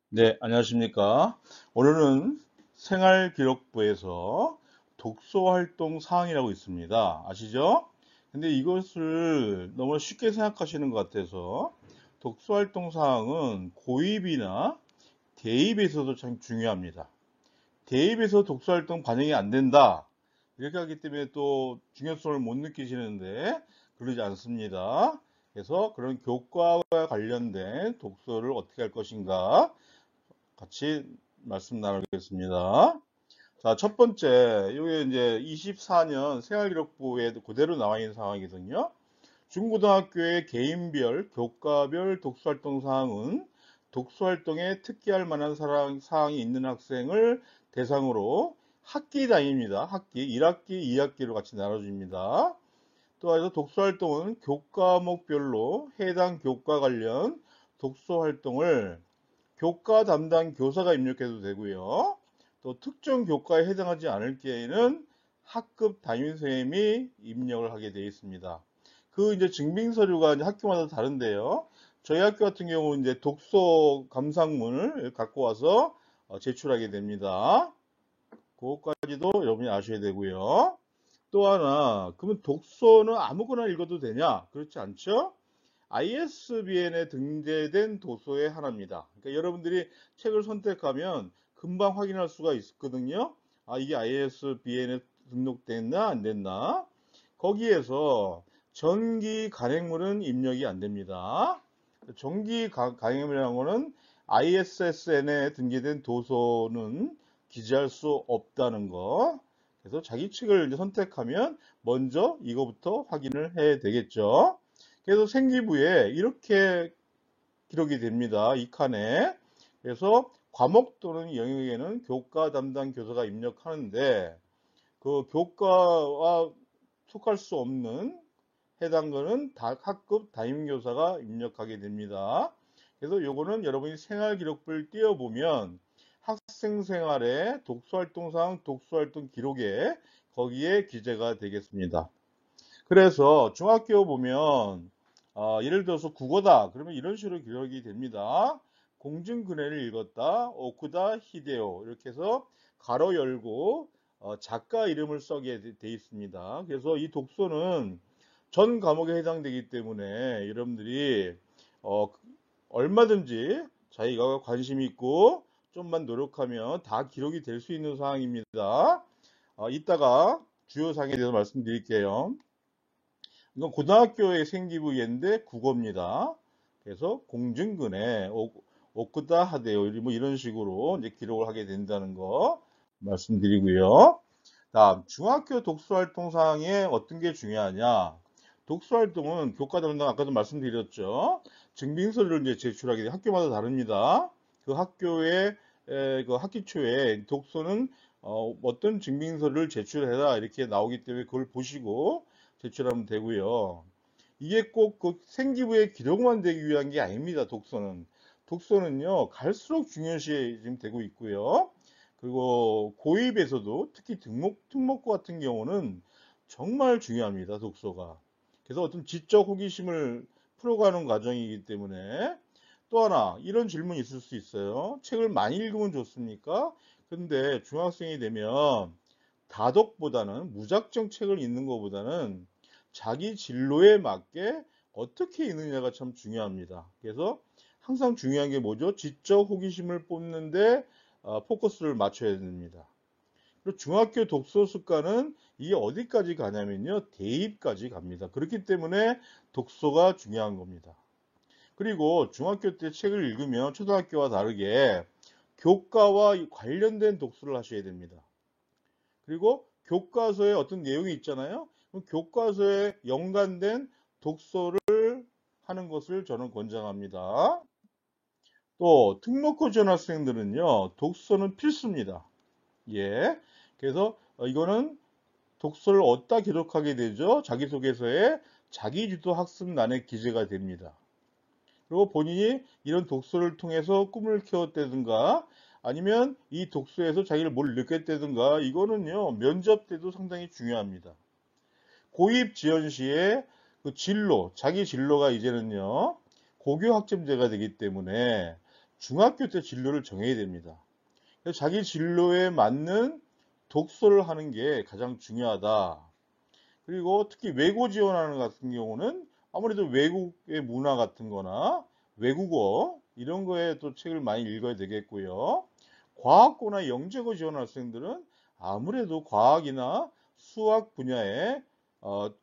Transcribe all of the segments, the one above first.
네, 안녕하십니까. 오늘은 생활기록부에서 독서활동 사항이라고 있습니다. 아시죠? 근데 이것을 너무 쉽게 생각하시는 것 같아서 독서활동 사항은 고입이나 대입에서도 참 중요합니다. 대입에서 독서활동 반영이 안 된다. 이렇게 하기 때문에 또 중요성을 못 느끼시는데 그러지 않습니다. 그래서 그런 교과와 관련된 독서를 어떻게 할 것인가 같이 말씀 나누겠습니다. 자, 첫 번째, 이게 이제 24년 생활기록부에 그대로 나와 있는 상황이거든요. 중고등학교의 개인별, 교과별 독서활동 사항은 독서활동에 특기할 만한 사항이 있는 학생을 대상으로 학기 단위입니다. 학기, 1학기, 2학기로 같이 나눠집니다. 또 해서 독서활동은 교과목별로 해당 교과 관련 독서활동을 교과 담당 교사가 입력해도 되고요. 또 특정 교과에 해당하지 않을 경우에는 학급 담임선생님이 입력을 하게 되어 있습니다. 그 이제 증빙 서류가 이제 학교마다 다른데요. 저희 학교 같은 경우 이제 독서 감상문을 갖고 와서 제출하게 됩니다. 그것까지도 여러분이 아셔야 되고요. 또 하나, 그러면 독서는 아무거나 읽어도 되냐? 그렇지 않죠? ISBN에 등재된 도서의 하나입니다. 그러니까 여러분들이 책을 선택하면 금방 확인할 수가 있거든요. 아, 이게 ISBN에 등록됐나 안 됐나? 거기에서 전기 간행물은 입력이 안 됩니다. 전기 간행물이라는 거는 ISSN에 등재된 도서는 기재할 수 없다는 거. 그래서 자기 책을 이제 선택하면 먼저 이거부터 확인을 해야 되겠죠. 그래서 생기부에 이렇게 기록이 됩니다. 이 칸에. 그래서 과목 또는 영역에는 교과 담당 교사가 입력하는데 그 교과와 속할 수 없는 해당 거는 학급 담임교사가 입력하게 됩니다. 그래서 요거는 여러분이 생활기록부를 띄워보면 학생 생활의 독서활동상 독서활동 기록에 거기에 기재가 되겠습니다. 그래서 중학교 보면 예를 들어서 국어다 그러면 이런 식으로 기록이 됩니다. 공중근해를 읽었다 오쿠다 히데오 이렇게 해서 가로 열고 작가 이름을 써게 돼 있습니다. 그래서 이 독서는 전 과목에 해당되기 때문에 여러분들이 어, 얼마든지 자기가 관심 있고 좀만 노력하면 다 기록이 될 수 있는 사항입니다. 이따가 주요 사항에 대해서 말씀드릴게요. 이건 고등학교의 생기부인데 국어입니다. 그래서 공중근해, 오쿠다 하데요. 뭐 이런 식으로 이제 기록을 하게 된다는 거 말씀드리고요. 다음, 중학교 독서활동 사항에 어떤 게 중요하냐? 독서활동은 교과 담당 아까도 말씀드렸죠. 증빙서를 이제 제출하게 돼 학교마다 다릅니다. 그 학교의 그 학기 초에 독서는 어떤 증빙서를 제출해라 이렇게 나오기 때문에 그걸 보시고 제출하면 되고요. 이게 꼭 그 생기부에 기록만 되기 위한 게 아닙니다. 독서는. 독서는요, 갈수록 중요시 지금 되고 있고요. 그리고 고입에서도 특히 특목고 같은 경우는 정말 중요합니다. 독서가. 그래서 어떤 지적 호기심을 풀어가는 과정이기 때문에 또 하나 이런 질문이 있을 수 있어요. 책을 많이 읽으면 좋습니까? 근데 중학생이 되면 다독보다는 무작정 책을 읽는 것보다는 자기 진로에 맞게 어떻게 읽느냐가 참 중요합니다. 그래서 항상 중요한 게 뭐죠? 지적 호기심을 뽑는데 포커스를 맞춰야 됩니다. 그리고 중학교 독서 습관은 이게 어디까지 가냐면요. 대입까지 갑니다. 그렇기 때문에 독서가 중요한 겁니다. 그리고 중학교 때 책을 읽으면 초등학교와 다르게 교과와 관련된 독서를 하셔야 됩니다. 그리고 교과서에 어떤 내용이 있잖아요. 그럼 교과서에 연관된 독서를 하는 것을 저는 권장합니다. 또 특목고 지원 학생들은요, 독서는 필수입니다. 예. 그래서 이거는 독서를 어디다 기록하게 되죠? 자기소개서에 자기주도 학습란에 기재가 됩니다. 그리고 본인이 이런 독서를 통해서 꿈을 키웠다든가 아니면 이 독서에서 자기를 뭘 느꼈다든가 이거는요 면접 때도 상당히 중요합니다. 고입 지원 시에 그 진로, 자기 진로가 이제는요 고교 학점제가 되기 때문에 중학교 때 진로를 정해야 됩니다. 그래서 자기 진로에 맞는 독서를 하는 게 가장 중요하다. 그리고 특히 외고 지원하는 같은 경우는 아무래도 외국의 문화 같은 거나 외국어 이런 거에 또 책을 많이 읽어야 되겠고요. 과학고나 영재고 지원 학생들은 아무래도 과학이나 수학 분야의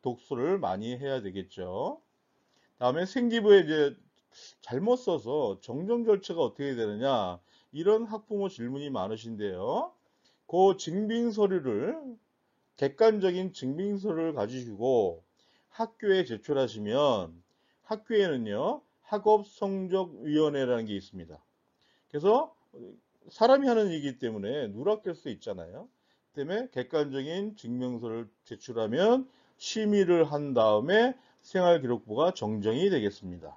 독서를 많이 해야 되겠죠. 다음에 생기부에 이제 잘못 써서 정정 절차가 어떻게 되느냐 이런 학부모 질문이 많으신데요. 그 증빙 서류를 객관적인 증빙서를 가지시고 학교에 제출하시면 학교에는요 학업성적위원회라는 게 있습니다. 그래서 사람이 하는 일이기 때문에 누락될 수 있잖아요. 때문에 객관적인 증명서를 제출하면 심의를 한 다음에 생활기록부가 정정이 되겠습니다.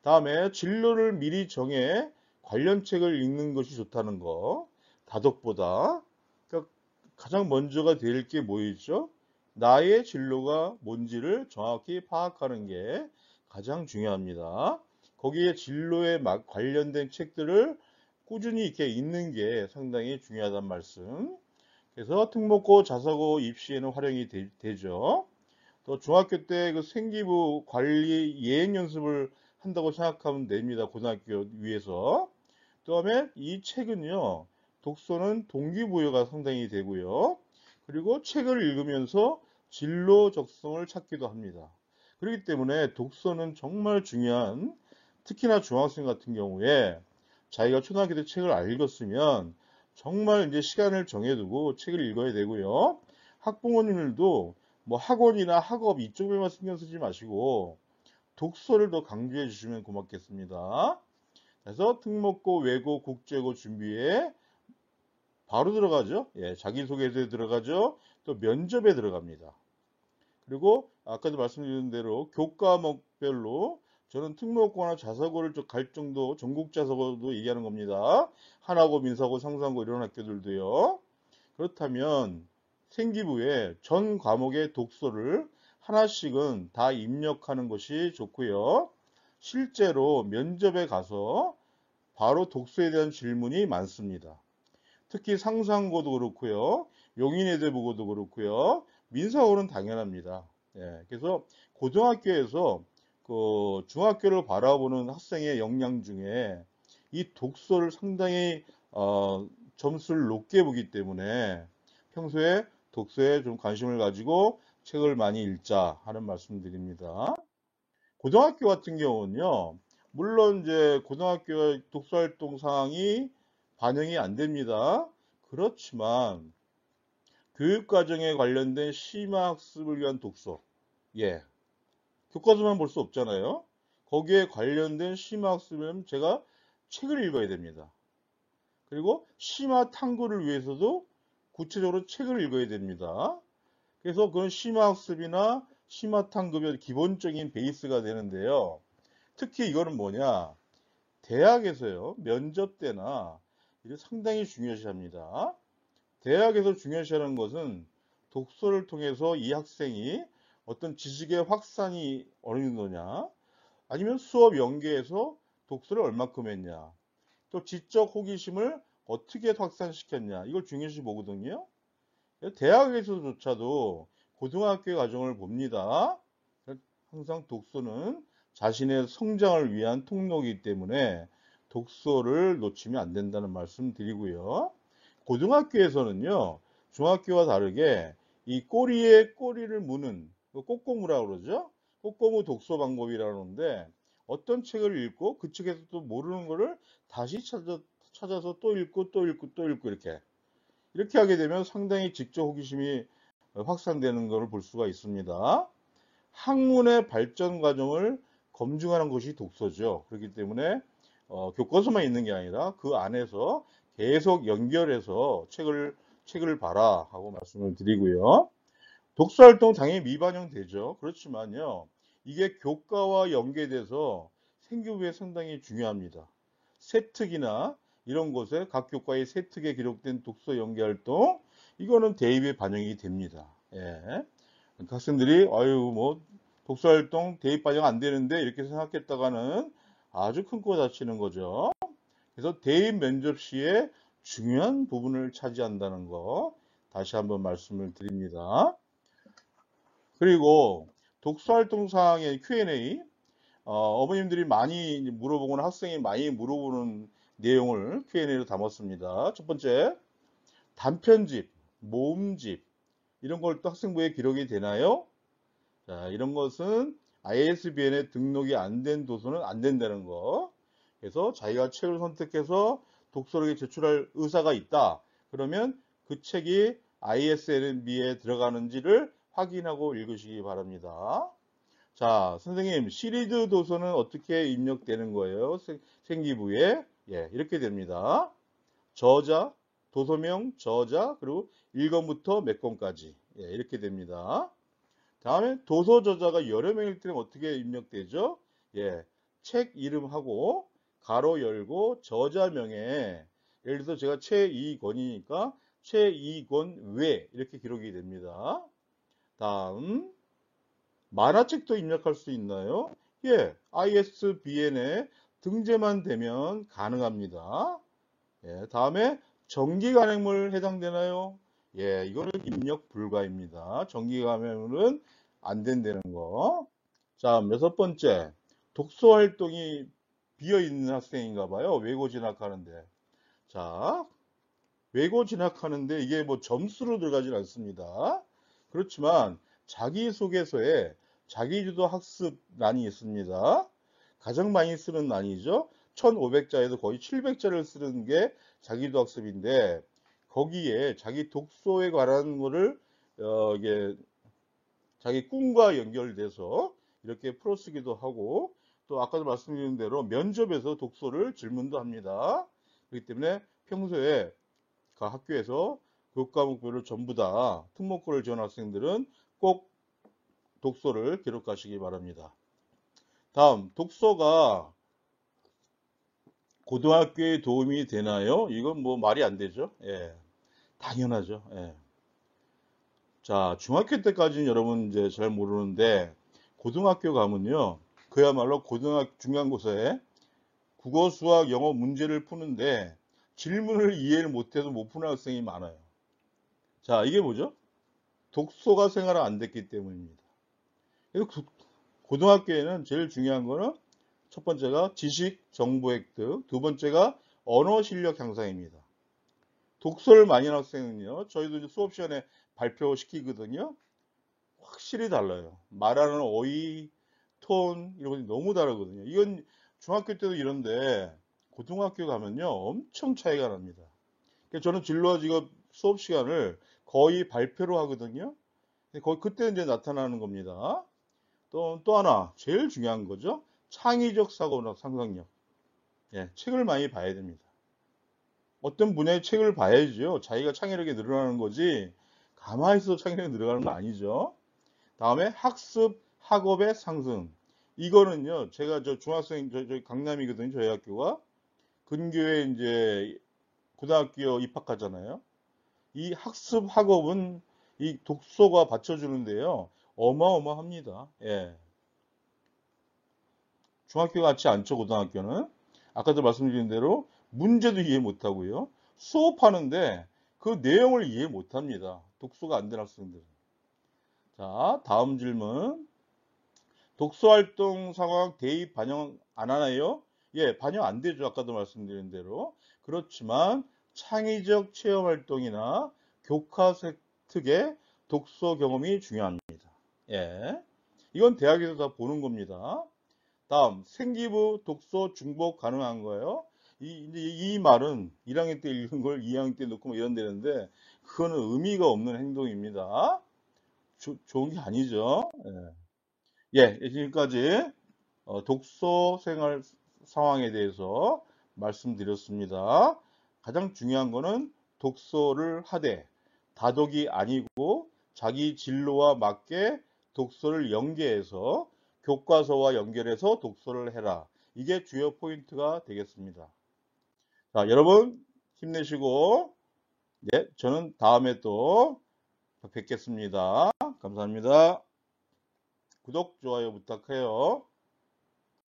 다음에 진로를 미리 정해 관련 책을 읽는 것이 좋다는 거. 다독보다. 그러니까 가장 먼저가 될 게 뭐였죠? 나의 진로가 뭔지를 정확히 파악하는 게 가장 중요합니다. 거기에 진로에 관련된 책들을 꾸준히 이렇게 읽는 게 상당히 중요하단 말씀. 그래서 특목고, 자사고 입시에는 활용이 되죠. 또 중학교 때 그 생기부 관리 예행 연습을 한다고 생각하면 됩니다. 고등학교 위에서. 그다음에 이 책은요. 독서는 동기부여가 상당히 되고요. 그리고 책을 읽으면서 진로 적성을 찾기도 합니다. 그렇기 때문에 독서는 정말 중요한, 특히나 중학생 같은 경우에 자기가 초등학교 때 책을 읽었으면 정말 이제 시간을 정해두고 책을 읽어야 되고요. 학부모님들도 뭐 학원이나 학업 이쪽에만 신경 쓰지 마시고 독서를 더 강조해 주시면 고맙겠습니다. 그래서 특목고, 외고, 국제고 준비에 바로 들어가죠. 예, 자기소개서에 들어가죠. 또 면접에 들어갑니다. 그리고 아까도 말씀드린 대로 교과목별로 저는 특목고나 자사고를 갈 정도 전국 자사고도 얘기하는 겁니다. 하나고, 민사고, 상상고 이런 학교들도요. 그렇다면 생기부에 전 과목의 독서를 하나씩은 다 입력하는 것이 좋고요. 실제로 면접에 가서 바로 독서에 대한 질문이 많습니다. 특히 상상고도 그렇고요. 용인외대부고도 그렇고요. 민사고는 당연합니다. 예, 그래서 고등학교에서 그 중학교를 바라보는 학생의 역량 중에 이 독서를 상당히 점수를 높게 보기 때문에 평소에 독서에 좀 관심을 가지고 책을 많이 읽자 하는 말씀드립니다. 고등학교 같은 경우는요, 물론 이제 고등학교 독서활동 사항이 반영이 안 됩니다. 그렇지만 교육과정에 관련된 심화학습을 위한 독서, 예, 교과서만 볼 수 없잖아요. 거기에 관련된 심화학습은 제가 책을 읽어야 됩니다. 그리고 심화 탐구를 위해서도 구체적으로 책을 읽어야 됩니다. 그래서 그런 심화학습이나 심화 탐구의 기본적인 베이스가 되는데요. 특히 이거는 뭐냐? 대학에서요, 면접 때나 이게 상당히 중요시합니다. 대학에서 중요시하는 것은 독서를 통해서 이 학생이 어떤 지식의 확산이 어느 정도냐, 아니면 수업 연계에서 독서를 얼마큼 했냐, 또 지적 호기심을 어떻게 확산시켰냐, 이걸 중요시 보거든요. 대학에서조차도 고등학교 과정을 봅니다. 항상 독서는 자신의 성장을 위한 통로이기 때문에 독서를 놓치면 안 된다는 말씀 드리고요. 고등학교에서는요, 중학교와 다르게 이 꼬리에 꼬리를 무는 꼬꼬무라고 그러죠. 꼬꼬무 독서 방법이라고 하는데 어떤 책을 읽고 그 책에서 또 모르는 거를 다시 찾아서 또 읽고 또 읽고 또 읽고 이렇게 하게 되면 상당히 지적 호기심이 확산되는 것을 볼 수가 있습니다. 학문의 발전 과정을 검증하는 것이 독서죠. 그렇기 때문에 교과서만 있는 게 아니라 그 안에서 계속 연결해서 책을 봐라 하고 말씀을 드리고요. 독서 활동 당연히 미반영 되죠. 그렇지만요. 이게 교과와 연계돼서 생기부에 상당히 중요합니다. 세특이나 이런 곳에 각 교과의 세특에 기록된 독서 연계 활동 이거는 대입에 반영이 됩니다. 예. 학생들이 아유 뭐 독서활동 대입 반영 안 되는데 이렇게 생각했다가는 아주 큰 거 다치는 거죠. 그래서 대인 면접 시에 중요한 부분을 차지한다는 거 다시 한번 말씀을 드립니다. 그리고 독서활동사항의 Q&A, 어머님들이 많이 물어보거나 학생이 많이 물어보는 내용을 Q&A로 담았습니다. 첫 번째, 단편집, 모음집 이런 걸 또 학생부에 기록이 되나요? 자, 이런 것은 ISBN에 등록이 안 된 도서는 안 된다는 거. 그래서 자기가 책을 선택해서 독서록에 제출할 의사가 있다. 그러면 그 책이 ISBN에 들어가는지를 확인하고 읽으시기 바랍니다. 자, 선생님, 시리즈 도서는 어떻게 입력되는 거예요? 생기부에. 예, 이렇게 됩니다. 저자, 도서명, 저자, 그리고 1권부터 몇 권까지. 예, 이렇게 됩니다. 다음에 도서 저자가 여러 명일 때는 어떻게 입력되죠? 예, 책 이름하고 가로 열고 저자명에 예를 들어서 제가 최이권이니까 최이권 외 이렇게 기록이 됩니다. 다음 만화책도 입력할 수 있나요? 예, ISBN에 등재만 되면 가능합니다. 예, 다음에 정기 간행물 해당되나요? 예, 이거는 입력 불가입니다. 정기 간행물은 안 된다는 거. 자, 여섯 번째. 독서 활동이 비어 있는 학생인가 봐요. 외고 진학하는데. 자, 외고 진학하는데 이게 뭐 점수로 들어가진 않습니다. 그렇지만 자기소개서에 자기주도 학습란이 있습니다. 가장 많이 쓰는 란이죠. 1500자에서 거의 700자를 쓰는 게 자기주도 학습인데 거기에 자기 독서에 관한 거를 이게 자기 꿈과 연결돼서 이렇게 풀어쓰기도 하고 또 아까도 말씀드린 대로 면접에서 독서를 질문도 합니다. 그렇기 때문에 평소에 각 학교에서 교과목별로 전부 다 특목고를 지원 학생들은 꼭 독서를 기록하시기 바랍니다. 다음, 독서가 고등학교에 도움이 되나요? 이건 뭐 말이 안 되죠. 예, 당연하죠. 예. 자, 중학교 때까지는 여러분 이제 잘 모르는데 고등학교 가면요, 그야말로 고등학교 중간고사에 국어, 수학, 영어 문제를 푸는데 질문을 이해를 못해도 못 푸는 학생이 많아요. 자, 이게 뭐죠? 독서가 생활화 안 됐기 때문입니다. 그래서 고등학교에는 제일 중요한 거는 첫 번째가 지식 정보 획득, 두 번째가 언어 실력 향상입니다. 독서를 많이 하는 학생은요, 저희도 이제 수업 시간에 발표시키거든요. 확실히 달라요. 말하는 어휘, 톤 이런 것이 너무 다르거든요. 이건 중학교 때도 이런데 고등학교 가면요 엄청 차이가 납니다. 그래서 저는 진로와 직업 수업 시간을 거의 발표로 하거든요. 거의 그때 이제 나타나는 겁니다. 또 하나 제일 중요한 거죠. 창의적 사고나 상상력. 예, 책을 많이 봐야 됩니다. 어떤 분야의 책을 봐야죠. 자기가 창의력이 늘어나는 거지 가만히 있어도 창의력이 늘어나는 거 아니죠. 다음에 학습 학업의 상승. 이거는요, 제가 저 중학생, 저희 강남이거든요, 저희 학교가. 근교에 이제 고등학교 입학하잖아요. 이 학습 학업은 이 독서가 받쳐주는데요, 어마어마합니다. 예. 중학교 같지 않죠, 고등학교는. 아까도 말씀드린 대로 문제도 이해 못하고요. 수업하는데 그 내용을 이해 못합니다. 독서가 안 된 학생들은. 자, 다음 질문. 독서활동 상황 대입 반영 안 하나요? 예, 반영 안 되죠. 아까도 말씀드린 대로. 그렇지만 창의적 체험활동이나 교과특의 독서 경험이 중요합니다. 예, 이건 대학에서 다 보는 겁니다. 다음, 생기부 독서 중복 가능한 거예요. 이 말은 1학년 때 읽은 걸 2학년 때 넣고 뭐 이런 데는데 그거는 의미가 없는 행동입니다. 좋은 게 아니죠. 예, 지금까지 독서 생활 상황에 대해서 말씀드렸습니다. 가장 중요한 거는 독서를 하되 다독이 아니고 자기 진로와 맞게 독서를 연계해서 교과서와 연결해서 독서를 해라. 이게 주요 포인트가 되겠습니다. 자, 여러분 힘내시고 네, 저는 다음에 또 뵙겠습니다. 감사합니다. 구독, 좋아요 부탁해요.